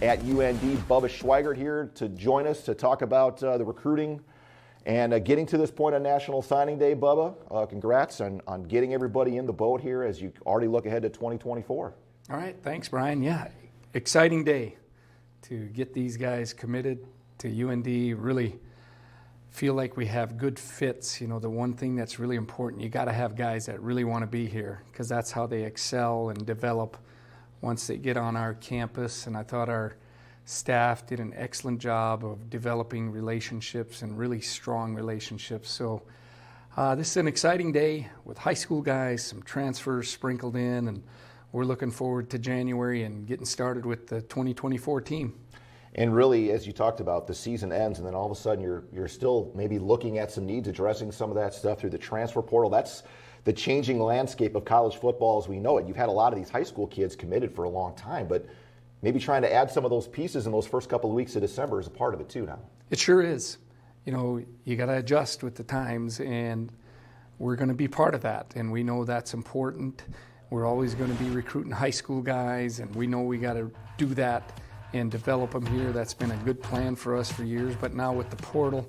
at UND. Bubba Schweigert here to join us to talk about the recruiting and getting to this point on National Signing Day. Bubba, congrats on getting everybody in the boat here as you already look ahead to 2024. All right, thanks, Brian. Yeah, exciting day to get these guys committed to UND. Really feel like we have good fits. You know, the one thing that's really important, you got to have guys that really want to be here, because that's how they excel and develop once they get on our campus. And I thought our staff did an excellent job of developing relationships and really strong relationships. So this is an exciting day with high school guys, some transfers sprinkled in, and we're looking forward to January and getting started with the 2024 team. And really, as you talked about, the season ends, and then all of a sudden you're still maybe looking at some needs, addressing some of that stuff through the transfer portal. That's the changing landscape of college football as we know it. You've had a lot of these high school kids committed for a long time, but maybe trying to add some of those pieces in those first couple of weeks of December is a part of it too now. It sure is. You know, you got to adjust with the times, and we're going to be part of that, and we know that's important. We're always going to be recruiting high school guys, and we know we got to do that and develop them here. That's been a good plan for us for years, but now with the portal,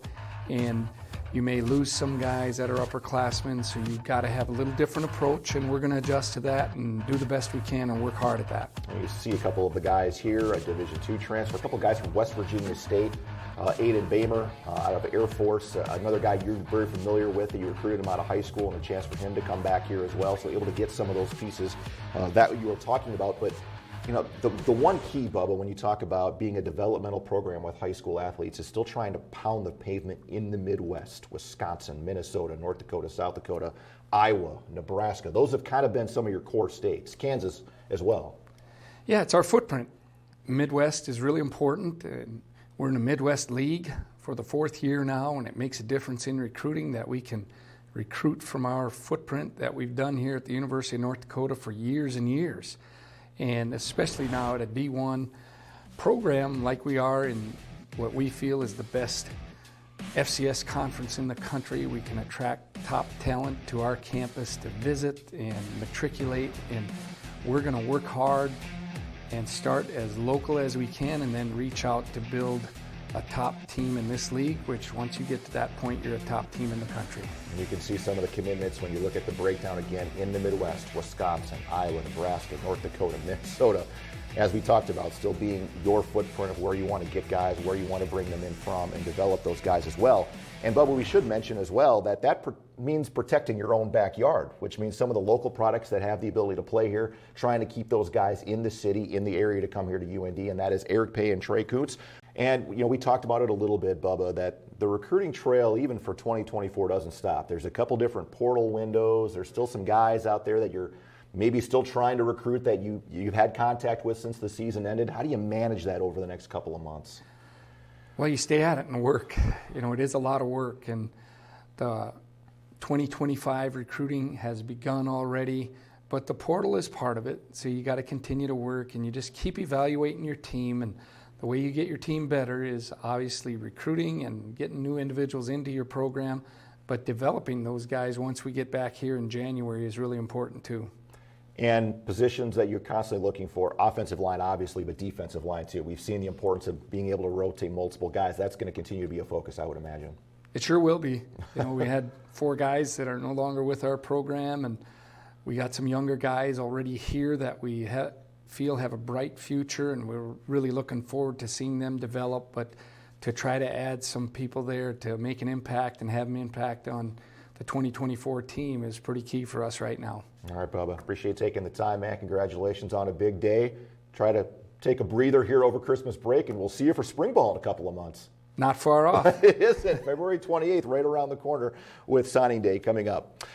and you may lose some guys that are upperclassmen, so you've got to have a little different approach, and we're going to adjust to that and do the best we can and work hard at that. And you see a couple of the guys here, a Division II transfer, a couple of guys from West Virginia State, Aiden Bamer out of Air Force, another guy you're very familiar with, that you recruited him out of high school, and a chance for him to come back here as well, so able to get some of those pieces that you were talking about. But you know, the one key, Bubba, when you talk about being a developmental program with high school athletes is still trying to pound the pavement in the Midwest, Wisconsin, Minnesota, North Dakota, South Dakota, Iowa, Nebraska. Those have kind of been some of your core states, Kansas as well. Yeah, it's our footprint. Midwest is really important. We're in the Midwest League for the fourth year now, and it makes a difference in recruiting that we can recruit from our footprint that we've done here at the University of North Dakota for years and years. And especially now at a D1 program like we are in what we feel is the best FCS conference in the country, we can attract top talent to our campus to visit and matriculate, and we're going to work hard and start as local as we can and then reach out to build a top team in this league, which once you get to that point, you're a top team in the country. And you can see some of the commitments when you look at the breakdown again in the Midwest, Wisconsin, Iowa, Nebraska, North Dakota, Minnesota, as we talked about, still being your footprint of where you want to get guys, where you want to bring them in from, and develop those guys as well. And Bubba, we should mention as well that means protecting your own backyard, which means some of the local products that have the ability to play here, trying to keep those guys in the city, in the area to come here to UND, and that is Eric Pay and Trey Coots. And, you know, we talked about it a little bit, Bubba, that the recruiting trail, even for 2024, doesn't stop. There's a couple different portal windows. There's still some guys out there that you're maybe still trying to recruit that you've had contact with since the season ended. How do you manage that over the next couple of months? Well, you stay at it and work. You know, it is a lot of work, and the 2025 recruiting has begun already, but the portal is part of it, so you got to continue to work, and you just keep evaluating your team. And the way you get your team better is obviously recruiting and getting new individuals into your program, but developing those guys once we get back here in January is really important too. And positions that you're constantly looking for, offensive line obviously, but defensive line too. We've seen the importance of being able to rotate multiple guys. That's going to continue to be a focus, I would imagine. It sure will be. You know, we had 4 guys that are no longer with our program, and we got some younger guys already here that we feel have a bright future, and we're really looking forward to seeing them develop. But to try to add some people there to make an impact and have an impact on the 2024 team is pretty key for us right now. All right, Bubba. Appreciate taking the time, man. Congratulations on a big day. Try to take a breather here over Christmas break, and we'll see you for spring ball in a couple of months. Not far off. It isn't. February 28th, right around the corner with signing day coming up.